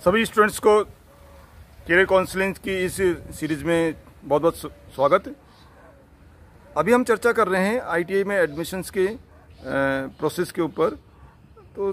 सभी स्टूडेंट्स को career counselling की इस सीरीज़ में बहुत बहुत स्वागत। अभी हम चर्चा कर रहे हैं आईटीआई में एडमिशन्स के प्रोसेस के ऊपर। तो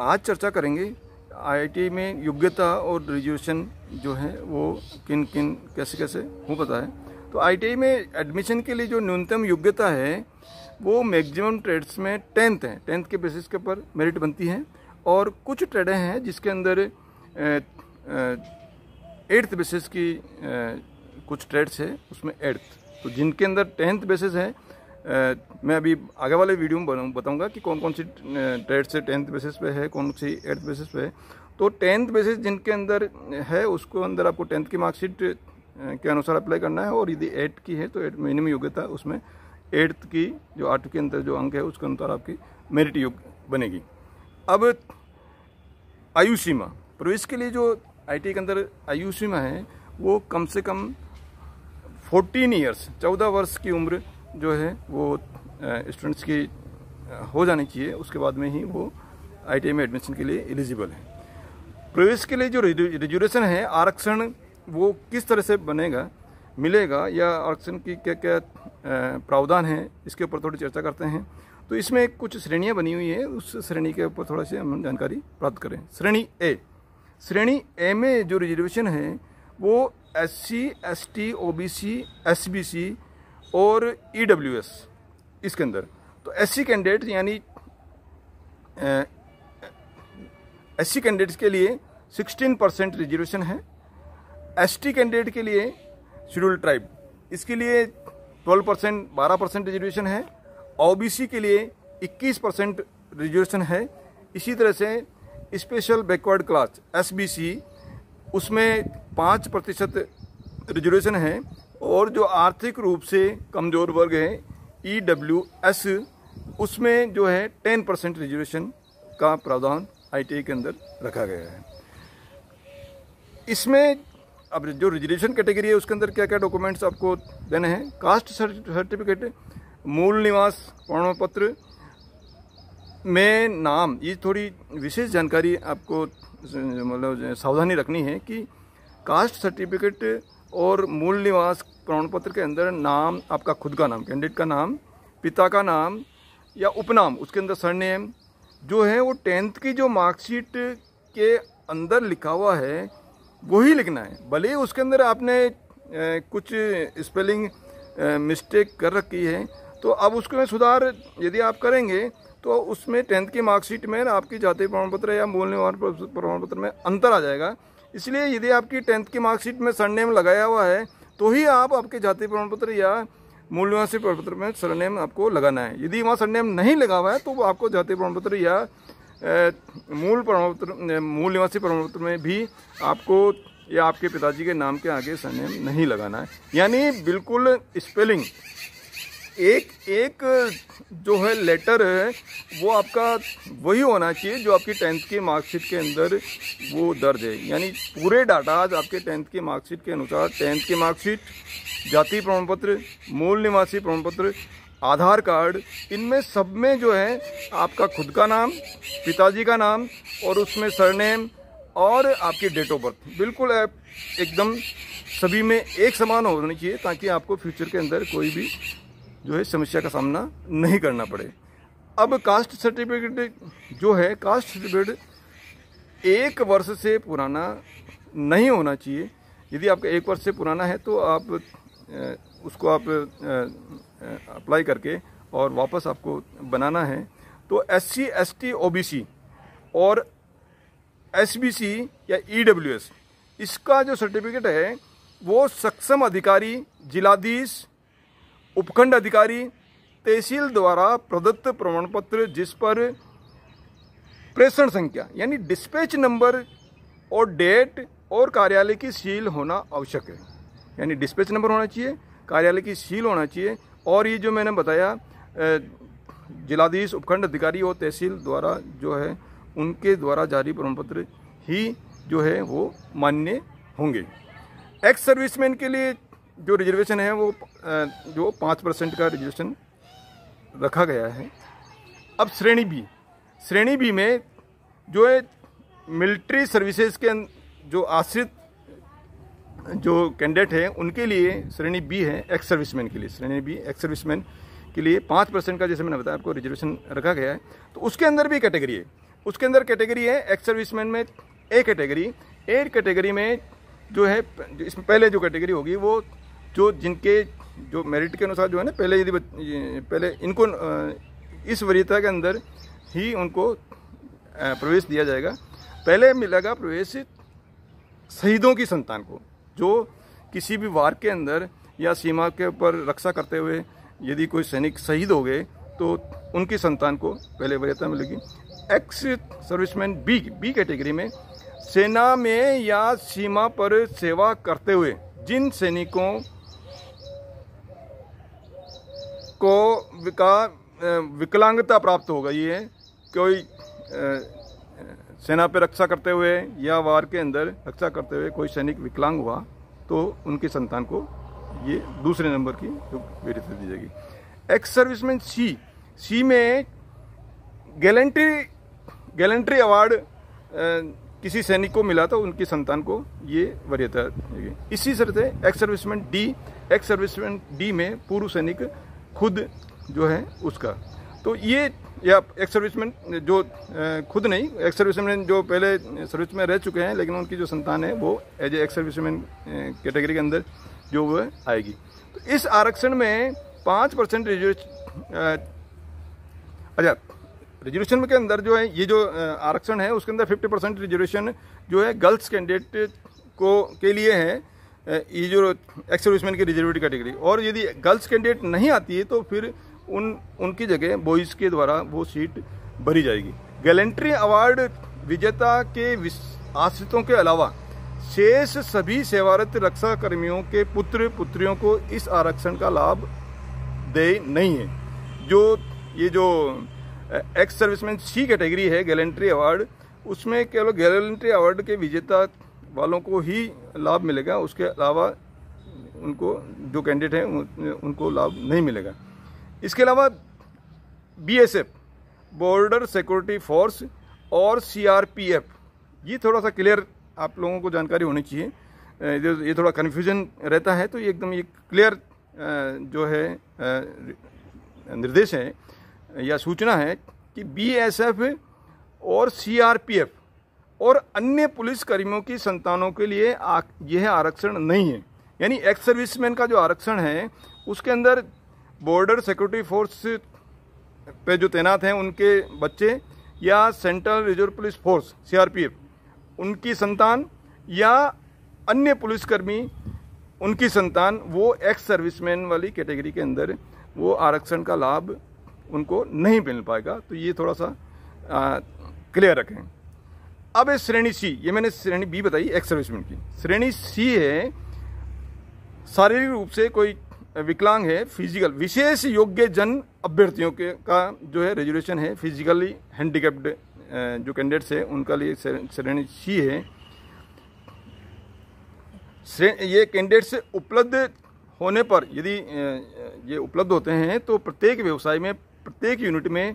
आज चर्चा करेंगे आईटीआई में योग्यता और ग्रेजुएशन जो है वो किन किन कैसे कैसे हो पता है। तो आईटीआई में एडमिशन के लिए जो न्यूनतम योग्यता है वो मैक्सिमम ट्रेड्स में 10th है। 10th के बेसिस के ऊपर मेरिट बनती है और कुछ ट्रेडें हैं जिसके अंदर 8th बेसिस की कुछ ट्रेड्स है उसमें 8th। तो जिनके अंदर 10th बेसिस है मैं अभी आगे वाले वीडियो में बताऊंगा कि कौन कौन सी ट्रेड्स से 10th बेसिस पे है, कौन सी 8th बेसिस पे है। तो 10th बेसिस जिनके अंदर है उसको अंदर आपको 10th की मार्कशीट के अनुसार अप्लाई करना है और यदि 8 की है तो 8 मिनिमम योग्यता उसमें 8th की जो 8 के अंदर जो अंक है उसके अनुसार आपकी मेरिट योग्य बनेगी। अब आयु सीमा प्रवेश के लिए जो आईटीआई के अंदर आयु सीमा है वो कम से कम 14 ईयर्स 14 वर्ष की उम्र जो है वो स्टूडेंट्स की हो जानी चाहिए। उसके बाद में ही वो आईटीआई में एडमिशन के लिए एलिजिबल है। प्रवेश के लिए जो रिजर्वेशन है आरक्षण वो किस तरह से मिलेगा या आरक्षण की क्या क्या प्रावधान है इसके ऊपर थोड़ी चर्चा करते हैं। तो इसमें कुछ श्रेणियां बनी हुई है, उस श्रेणी के ऊपर थोड़ा सी हम जानकारी प्राप्त करें। श्रेणी ए में जो रिजर्वेशन है वो SC, ST, OBC, SBC और EWS इसके अंदर। तो SC कैंडिडेट यानी SC कैंडिडेट्स के लिए 16% रिजर्वेशन है। ST कैंडिडेट के लिए शेड्यूल्ड ट्राइब इसके लिए 12% रिजर्वेशन है। OBC के लिए 21% रिजर्वेशन है। इसी तरह से स्पेशल बैकवर्ड क्लास SBC उसमें 5% रिजर्वेशन है और जो आर्थिक रूप से कमज़ोर वर्ग है EWS उसमें जो है 10% रिजर्वेशन का प्रावधान आईटीआई के अंदर रखा गया है। इसमें अब जो रिजर्वेशन कैटेगरी है उसके अंदर क्या क्या डॉक्यूमेंट्स आपको देने हैं। कास्ट सर्टिफिकेट, मूल निवास प्रमाण पत्र में नाम, ये थोड़ी विशेष जानकारी आपको मतलब सावधानी रखनी है कि कास्ट सर्टिफिकेट और मूल निवास प्रमाण पत्र के अंदर नाम, आपका खुद का नाम, कैंडिडेट का नाम, पिता का नाम या उपनाम, उसके अंदर सरनेम जो है वो 10th की जो मार्कशीट के अंदर लिखा हुआ है वही लिखना है। भले ही उसके अंदर आपने कुछ स्पेलिंग मिस्टेक कर रखी है तो अब उसमें सुधार यदि आप करेंगे तो उसमें 10th की मार्कशीट में आपकी जाति प्रमाण पत्र या मूल निवास प्रमाण पत्र में अंतर आ जाएगा। इसलिए यदि आपकी 10th की मार्कशीट में सरनेम लगाया हुआ है तो ही आप आपके जाति प्रमाण पत्र या मूल निवासी प्रमाण पत्र में सरनेम आपको लगाना है। यदि वहाँ सरनेम नहीं लगा हुआ है तो वो आपको जाति प्रमाण पत्र या मूल निवासी प्रमाण पत्र में भी आपको या आपके पिताजी के नाम के आगे सरनेम नहीं लगाना है। यानी बिल्कुल स्पेलिंग एक जो है लेटर है वो आपका वही होना चाहिए जो आपकी 10th की मार्कशीट के अंदर वो दर्ज है। यानी पूरे डाटाज आपके 10th की मार्कशीट के अनुसार 10th की मार्कशीट, जाति प्रमाण पत्र, मूल निवासी प्रमाण पत्र, आधार कार्ड, इनमें सब में जो है आपका खुद का नाम, पिताजी का नाम और उसमें सरनेम और आपकी डेट ऑफ बर्थ बिल्कुल एकदम सभी में एक समान होनी चाहिए ताकि आपको फ्यूचर के अंदर कोई भी जो है समस्या का सामना नहीं करना पड़े। अब कास्ट सर्टिफिकेट जो है, कास्ट सर्टिफिकेट 1 वर्ष से पुराना नहीं होना चाहिए। यदि आपका 1 वर्ष से पुराना है तो आप उसको आप अप्लाई करके और वापस आपको बनाना है। तो SC, ST, OBC और SBC या EWS इसका जो सर्टिफिकेट है वो सक्षम अधिकारी, जिलाधीश, उपखंड अधिकारी, तहसील द्वारा प्रदत्त प्रमाण पत्र जिस पर प्रेषण संख्या यानी डिस्पैच नंबर और डेट और कार्यालय की सील होना आवश्यक है। यानी डिस्पैच नंबर होना चाहिए, कार्यालय की सील होना चाहिए और ये जो मैंने बताया जिलाधीश, उपखंड अधिकारी और तहसील द्वारा जो है उनके द्वारा जारी प्रमाण पत्र ही जो है वो मान्य होंगे। एक्स सर्विसमैन के लिए जो रिजर्वेशन है वो जो 5% का रिजर्वेशन रखा गया है। अब श्रेणी बी में जो है मिलिट्री सर्विसेज के जो आश्रित जो कैंडिडेट है उनके लिए श्रेणी बी है, एक्स सर्विसमैन के लिए श्रेणी बी एक्स सर्विसमैन के लिए 5% का, जैसे मैंने बताया आपको, रिजर्वेशन रखा गया है। तो उसके अंदर भी कैटेगरी है, उसके अंदर कैटेगरी है एक्स सर्विसमैन में ए कैटेगरी में जो है, इसमें पहले जो कैटेगरी होगी वो जो जिनके जो मेरिट के अनुसार जो है ना, पहले इनको इस वरीयता के अंदर ही उनको प्रवेश दिया जाएगा। पहले मिलेगा प्रवेश शहीदों की संतान को, जो किसी भी वार के अंदर या सीमा के ऊपर रक्षा करते हुए यदि कोई सैनिक शहीद हो गए तो उनकी संतान को पहले वरीयता मिलेगी। एक्स सर्विसमैन बी कैटेगरी में सेना में या सीमा पर सेवा करते हुए जिन सैनिकों को विकलांगता प्राप्त हो गई है, कोई सेना पे रक्षा करते हुए या वार के अंदर रक्षा करते हुए कोई सैनिक विकलांग हुआ तो उनकी संतान को ये दूसरे नंबर की जो वरीयता दी जाएगी। एक्स सर्विसमैन सी में गैलेंट्री अवार्ड किसी सैनिक को मिला तो उनकी संतान को ये वरीयता देगी। इसी तरह से एक्स सर्विसमैन डी में पूर्व सैनिक खुद जो है उसका, तो ये या एक्स सर्विसमैन जो खुद नहीं, एक्स सर्विसमैन जो पहले सर्विस में रह चुके हैं लेकिन उनकी जो संतान है वो as a ex serviceman category के अंदर जो वो आएगी। तो इस आरक्षण में 5% रिजर्वेशन के अंदर जो है, ये जो आरक्षण है उसके अंदर 50% रिजर्वेशन जो है गर्ल्स कैंडिडेट को के लिए है, ये जो एक्स सर्विसमैन की रिजर्वेटिव कैटेगरी। और यदि गर्ल्स कैंडिडेट नहीं आती है तो फिर उनकी जगह बॉयज़ के द्वारा वो सीट भरी जाएगी। गैलेंट्री अवार्ड विजेता के आश्रितों के अलावा शेष सभी सेवारत रक्षा कर्मियों के पुत्र पुत्रियों को इस आरक्षण का लाभ दे नहीं है। ये जो एक्स सर्विसमैन सी कैटेगरी है गैलेंट्री अवार्ड, उसमें केवल गैलेंट्री अवार्ड के विजेता वालों को ही लाभ मिलेगा, उसके अलावा उनको जो कैंडिडेट हैं उनको लाभ नहीं मिलेगा। इसके अलावा BSF बॉर्डर सिक्योरिटी फोर्स और CRPF, ये थोड़ा सा क्लियर आप लोगों को जानकारी होनी चाहिए, ये थोड़ा कन्फ्यूजन रहता है, तो ये एकदम ये क्लियर जो है निर्देश है या सूचना है कि BSF और CRPF और अन्य पुलिस कर्मियों की संतानों के लिए यह आरक्षण नहीं है। यानी एक्स सर्विसमैन का जो आरक्षण है उसके अंदर बॉर्डर सिक्योरिटी फोर्स पे जो तैनात हैं उनके बच्चे या central reserve police force CRPF उनकी संतान या अन्य पुलिसकर्मी उनकी संतान, वो एक्स सर्विसमैन वाली कैटेगरी के अंदर वो आरक्षण का लाभ उनको नहीं मिल पाएगा। तो ये थोड़ा सा क्लियर रखें। अब श्रेणी सी, ये मैंने श्रेणी बी बताई एक्स सर्विसमैन की। श्रेणी सी है शारीरिक रूप से कोई विकलांग है, फिजिकल विशेष योग्य जन अभ्यर्थियों के का जो है रिजर्वेशन है, फिजिकली हैंडीकैप्ड जो कैंडिडेट्स है उनका लिए श्रेणी सी है। ये कैंडिडेट्स उपलब्ध होने पर, यदि ये उपलब्ध होते हैं तो प्रत्येक व्यवसाय में प्रत्येक यूनिट में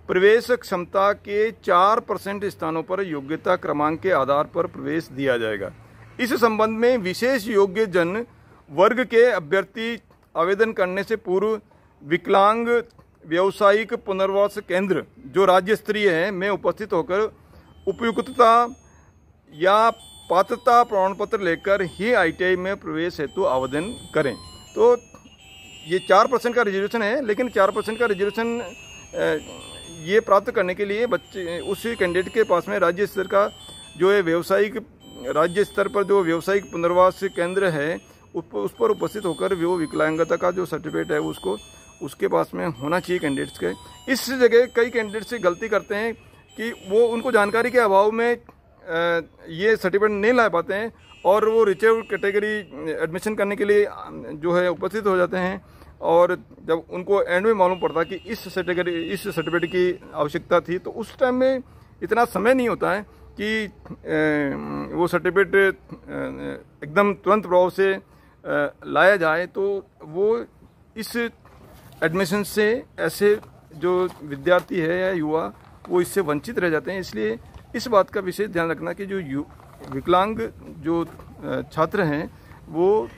प्रवेश क्षमता के 4% स्थानों पर योग्यता क्रमांक के आधार पर प्रवेश दिया जाएगा। इस संबंध में विशेष योग्य जन वर्ग के अभ्यर्थी आवेदन करने से पूर्व विकलांग व्यावसायिक पुनर्वास केंद्र जो राज्य स्तरीय है में उपस्थित होकर उपयुक्तता या पात्रता प्रमाण पत्र लेकर ही ITI में प्रवेश हेतु आवेदन करें। तो ये 4% का रिजर्वेशन है, लेकिन 4% का रिजर्वेशन ये प्राप्त करने के लिए बच्चे उस कैंडिडेट के पास में राज्य स्तर का जो है व्यवसायिक, राज्य स्तर पर जो व्यवसायिक पुनर्वास केंद्र है उस पर उपस्थित होकर वो विकलांगता का जो सर्टिफिकेट है उसको उसके पास में होना चाहिए कैंडिडेट्स के। इस जगह कई कैंडिडेट्स से गलती करते हैं कि वो उनको जानकारी के अभाव में ये सर्टिफिकेट नहीं ला पाते हैं और वो रिजर्व कैटेगरी एडमिशन करने के लिए जो है उपस्थित हो जाते हैं, और जब उनको एंड में मालूम पड़ता कि इस सर्टिफिकेट की आवश्यकता थी तो उस टाइम में इतना समय नहीं होता है कि वो सर्टिफिकेट एकदम तुरंत प्रभाव से लाया जाए। तो वो इस एडमिशन से ऐसे जो विद्यार्थी है या युवा वो इससे वंचित रह जाते हैं। इसलिए इस बात का विशेष ध्यान रखना कि जो विकलांग जो छात्र हैं वो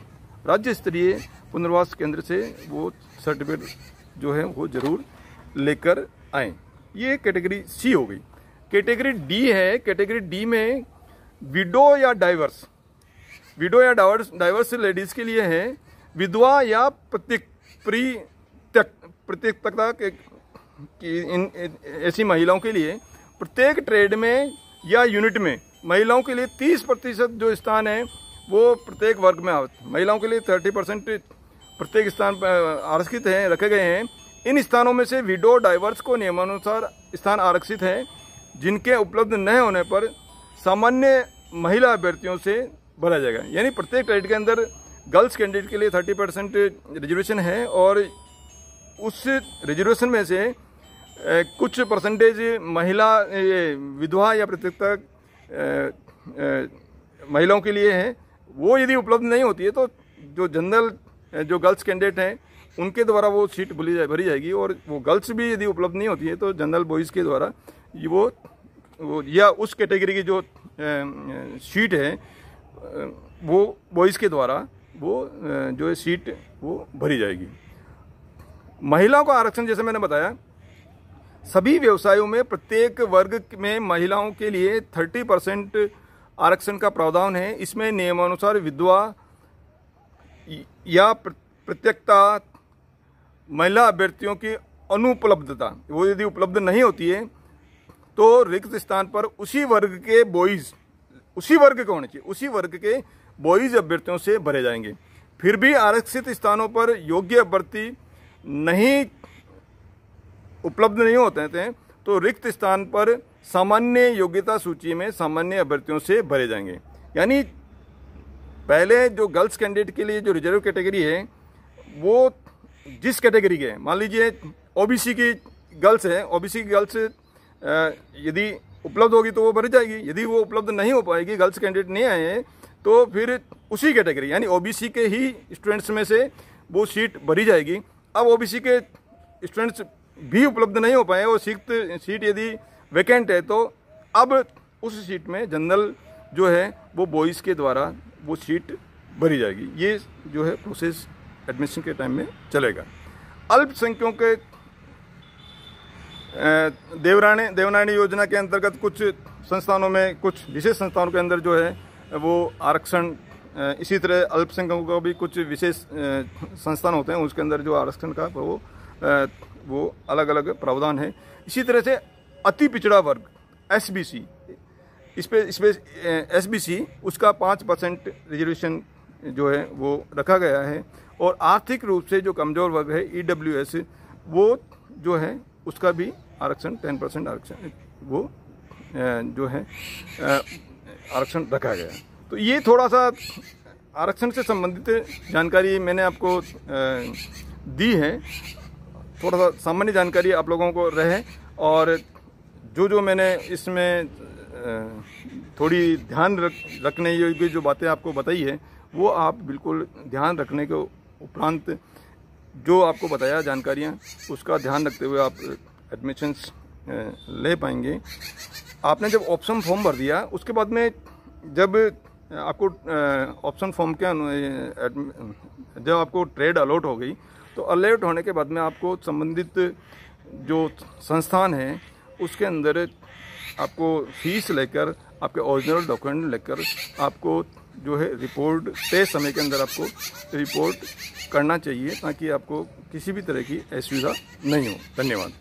राज्य स्तरीय पुनर्वास केंद्र से वो सर्टिफिकेट जो है वो जरूर लेकर आएँ। ये कैटेगरी सी हो गई। कैटेगरी डी है। कैटेगरी डी में विडो या डाइवर्स लेडीज के लिए है। विधवा या प्रतित्यक्ता इन ऐसी महिलाओं के लिए प्रत्येक ट्रेड में या यूनिट में महिलाओं के लिए 30% जो स्थान है वो प्रत्येक वर्ग में महिलाओं के लिए 30% प्रत्येक स्थान पर आरक्षित हैं, रखे गए हैं। इन स्थानों में से विडो डाइवर्स को नियमानुसार स्थान आरक्षित है, जिनके उपलब्ध न होने पर सामान्य महिला अभ्यर्थियों से भरा जाएगा। यानी प्रत्येक ट्रेड के अंदर गर्ल्स कैंडिडेट के लिए 30% रिजर्वेशन है और उस रिजर्वेशन में से कुछ परसेंटेज महिला विधवा या प्रतित्यक्ता महिलाओं के लिए है। वो यदि उपलब्ध नहीं होती है तो जो जनरल जो गर्ल्स कैंडिडेट हैं उनके द्वारा वो सीट भरी जाएगी, और वो गर्ल्स भी यदि उपलब्ध नहीं होती है तो जनरल बॉयज़ के द्वारा वो या उस कैटेगरी की जो सीट है वो बॉयज़ के द्वारा वो जो है सीट वो भरी जाएगी। महिलाओं का आरक्षण जैसे मैंने बताया, सभी व्यवसायों में प्रत्येक वर्ग में महिलाओं के लिए 30% आरक्षण का प्रावधान है। इसमें नियमानुसार विधवा या प्रतित्यक्ता महिला अभ्यर्थियों की अनुपलब्धता वो यदि उपलब्ध नहीं होती है तो रिक्त स्थान पर उसी वर्ग के बॉयज़ अभ्यर्थियों से भरे जाएंगे। फिर भी आरक्षित स्थानों पर योग्य अभ्यर्थी उपलब्ध नहीं होते थे तो रिक्त स्थान पर सामान्य योग्यता सूची में सामान्य अभ्यर्थियों से भरे जाएंगे। यानी पहले जो गर्ल्स कैंडिडेट के लिए जो रिजर्व कैटेगरी है वो जिस कैटेगरी के, मान लीजिए ओबीसी की गर्ल्स है, ओबीसी की गर्ल्स यदि उपलब्ध होगी तो वो भरी जाएगी। यदि वो उपलब्ध नहीं हो पाएगी, गर्ल्स कैंडिडेट नहीं आए हैं, तो फिर उसी कैटेगरी यानी ओबीसी के ही स्टूडेंट्स में से वो सीट भरी जाएगी। अब ओबीसी के स्टूडेंट्स भी उपलब्ध नहीं हो पाए और सीट यदि वैकेंट है तो अब उस सीट में जनरल जो है वो बॉयज़ के द्वारा वो सीट भरी जाएगी। ये जो है प्रोसेस एडमिशन के टाइम में चलेगा। अल्पसंख्यकों के देवनानी योजना के अंतर्गत कुछ संस्थानों में, कुछ विशेष संस्थानों के अंदर जो है वो आरक्षण, इसी तरह अल्पसंख्यकों का भी कुछ विशेष संस्थान होते हैं, उसके अंदर जो आरक्षण का वो अलग अलग प्रावधान है। इसी तरह से अति पिछड़ा वर्ग एसबीसी, इस पे एसबीसी उसका 5% रिजर्वेशन जो है वो रखा गया है। और आर्थिक रूप से जो कमज़ोर वर्ग है ईडब्ल्यूएस वो जो है उसका भी आरक्षण 10% आरक्षण वो जो है आरक्षण रखा गया है। तो ये थोड़ा सा आरक्षण से संबंधित जानकारी मैंने आपको दी है। थोड़ा सा सामान्य जानकारी आप लोगों को रहे, और जो मैंने इसमें थोड़ी ध्यान रखने योग्य जो बातें आपको बताई है वो आप बिल्कुल ध्यान रखने के उपरांत जो आपको बताया जानकारियाँ, उसका ध्यान रखते हुए आप एडमिशन्स ले पाएंगे। आपने जब ऑप्शन फॉर्म भर दिया उसके बाद में जब आपको ऑप्शन फॉर्म के जब आपको ट्रेड अलॉट हो गई तो अलॉट होने के बाद में आपको संबंधित जो संस्थान है उसके अंदर आपको फीस लेकर, आपके ओरिजिनल डॉक्यूमेंट लेकर आपको जो है रिपोर्ट तय समय के अंदर आपको रिपोर्ट करना चाहिए, ताकि आपको किसी भी तरह की असुविधा नहीं हो। धन्यवाद।